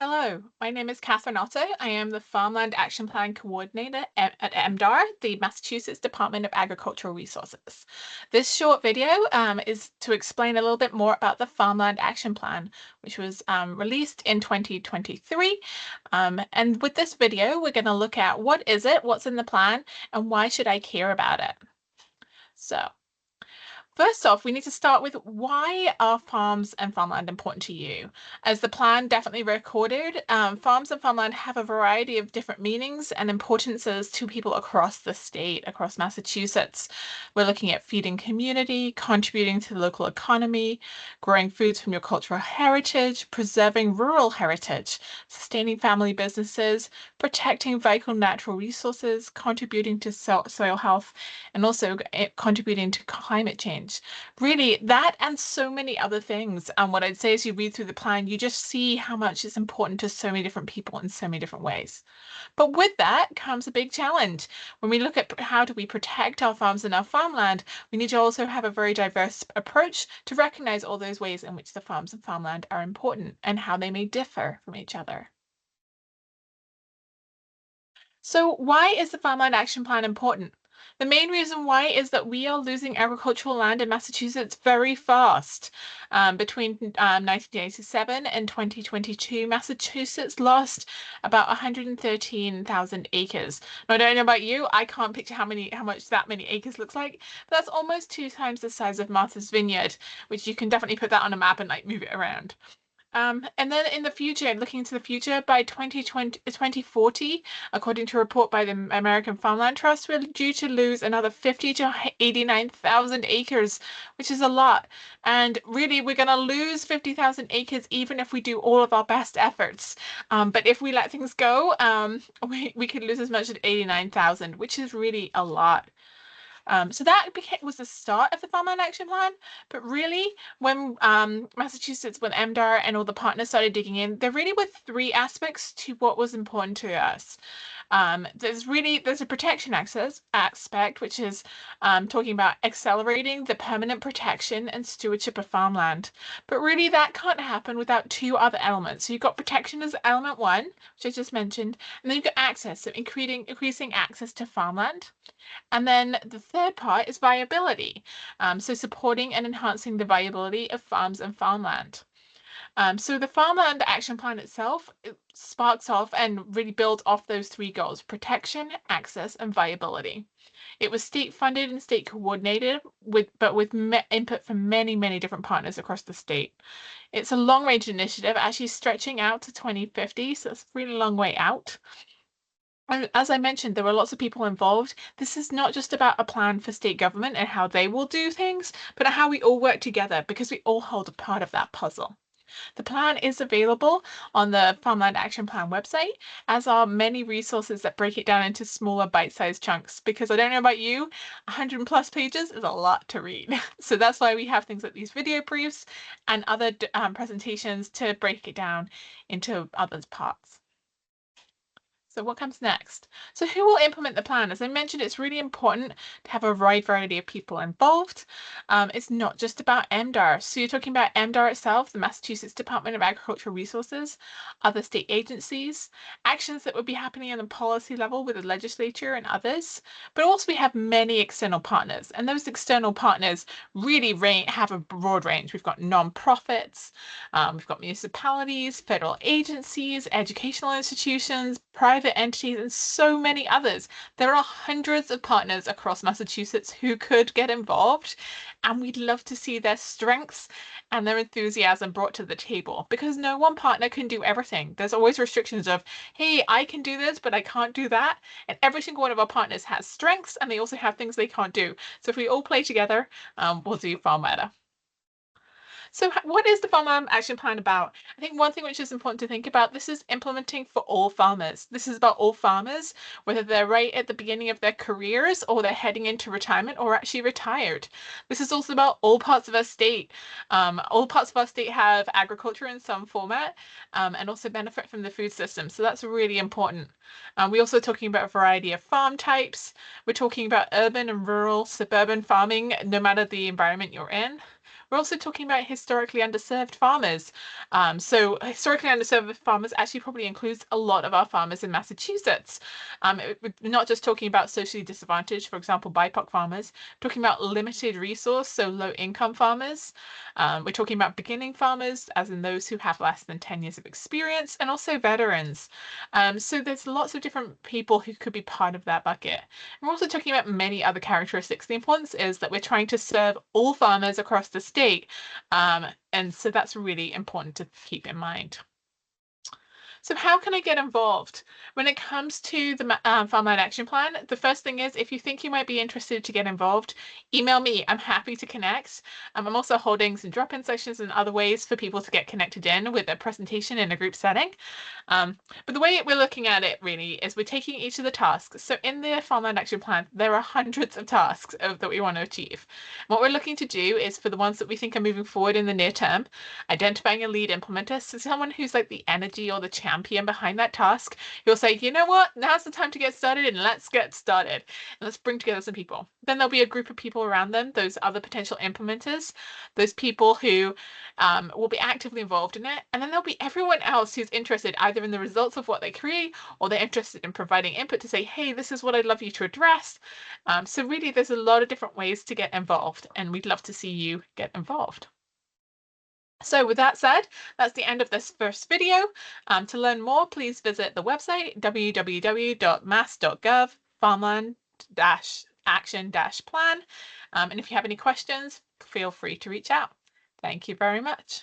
Hello, my name is Catherine Otto. I am the Farmland Action Plan Coordinator at MDAR, the Massachusetts Department of Agricultural Resources. This short video is to explain a little bit more about the Farmland Action Plan, which was released in 2023. And with this video, we're going to look at what is it, what's in the plan, and why should I care about it? So, first off, we need to start with why are farms and farmland important to you? As the plan definitely recorded, farms and farmland have a variety of different meanings and importances to people across the state, across Massachusetts. We're looking at feeding community, contributing to the local economy, growing foods from your cultural heritage, preserving rural heritage, sustaining family businesses, protecting vital natural resources, contributing to soil health, and also contributing to climate change. Really, that and so many other things. And what I'd say as you read through the plan, you just see how much it's important to so many different people in so many different ways. But with that comes a big challenge. When we look at how do we protect our farms and our farmland, we need to also have a very diverse approach to recognize all those ways in which the farms and farmland are important and how they may differ from each other. So why is the Farmland Action Plan important? The main reason why is that we are losing agricultural land in Massachusetts very fast. Between 1987 and 2022, Massachusetts lost about 113,000 acres. Now, I don't know about you, I can't picture how much that many acres looks like, but that's almost 2 times the size of Martha's Vineyard, which you can definitely put that on a map and like move it around. And then in the future, looking to the future, by 2040, according to a report by the American Farmland Trust, we're due to lose another 50 to 89,000 acres, which is a lot. And really, we're going to lose 50,000 acres even if we do all of our best efforts. But if we let things go, we could lose as much as 89,000, which is really a lot. So that was the start of the Farmland Action Plan. But really, when Massachusetts, when MDAR and all the partners started digging in, there really were three aspects to what was important to us. There's a protection access aspect, which is talking about accelerating the permanent protection and stewardship of farmland. But really, that can't happen without two other elements. So you've got protection as element one, which I just mentioned, and then you've got access, so increasing access to farmland. And then the third part is viability. So supporting and enhancing the viability of farms and farmland. So the Farmland Action Plan itself it sparks off and really builds off those three goals: protection, access, and viability. It was state funded and state coordinated with input from many, many different partners across the state. It's a long range initiative, actually stretching out to 2050, so it's a really long way out. And as I mentioned, there were lots of people involved. This is not just about a plan for state government and how they will do things, but how we all work together because we all hold a part of that puzzle. The plan is available on the Farmland Action Plan website, as are many resources that break it down into smaller bite-sized chunks. Because I don't know about you, 100 plus pages is a lot to read. So that's why we have things like these video briefs and other presentations to break it down into other parts. So what comes next? So who will implement the plan? As I mentioned, it's really important to have a wide variety of people involved. It's not just about MDAR. So you're talking about MDAR itself, the Massachusetts Department of Agricultural Resources, other state agencies, actions that would be happening on the policy level with the legislature and others. But also we have many external partners, and those external partners really have a broad range. We've got nonprofits, we've got municipalities, federal agencies, educational institutions, private entities, and so many others. There are hundreds of partners across Massachusetts who could get involved, and we'd love to see their strengths and their enthusiasm brought to the table because no one partner can do everything. There's always restrictions of, hey, I can do this, but I can't do that. And every single one of our partners has strengths and they also have things they can't do. So if we all play together, we'll do far better. So what is the Farmland Action Plan about? I think one thing which is important to think about, this is implementing for all farmers. This is about all farmers, whether they're right at the beginning of their careers or they're heading into retirement or actually retired. This is also about all parts of our state. All parts of our state have agriculture in some format and also benefit from the food system. So that's really important. We're also talking about a variety of farm types. We're talking about urban and rural, suburban farming, no matter the environment you're in. We're also talking about historically underserved farmers. So historically underserved farmers actually probably includes a lot of our farmers in Massachusetts. We're not just talking about socially disadvantaged, for example, BIPOC farmers, we're talking about limited resource, so low income farmers. We're talking about beginning farmers, as in those who have less than 10 years of experience, and also veterans. So there's lots of different people who could be part of that bucket. We're also talking about many other characteristics. The importance is that we're trying to serve all farmers across the state. And so that's really important to keep in mind. So how can I get involved? When it comes to the Farmland Action Plan, the first thing is if you think you might be interested to get involved, email me. I'm happy to connect. I'm also holding some drop-in sessions and other ways for people to get connected in with a presentation in a group setting. But the way we're looking at it really is we're taking each of the tasks. So in the Farmland Action Plan, there are hundreds of tasks that we want to achieve. What we're looking to do is for the ones that we think are moving forward in the near term, identifying a lead implementer, so someone who's like the energy or the champion behind that task, who'll say, you know what, now's the time to get started and let's get started. And let's bring together some people. Then there'll be a group of people around them, those other potential implementers, those people who will be actively involved in it. And then there'll be everyone else who's interested either in the results of what they create or they're interested in providing input to say, hey, this is what I'd love you to address. So really, there's a lot of different ways to get involved, and we'd love to see you get involved. So with that said, that's the end of this first video. To learn more, please visit the website www.mass.gov farmland-action-plan. And if you have any questions, feel free to reach out. Thank you very much.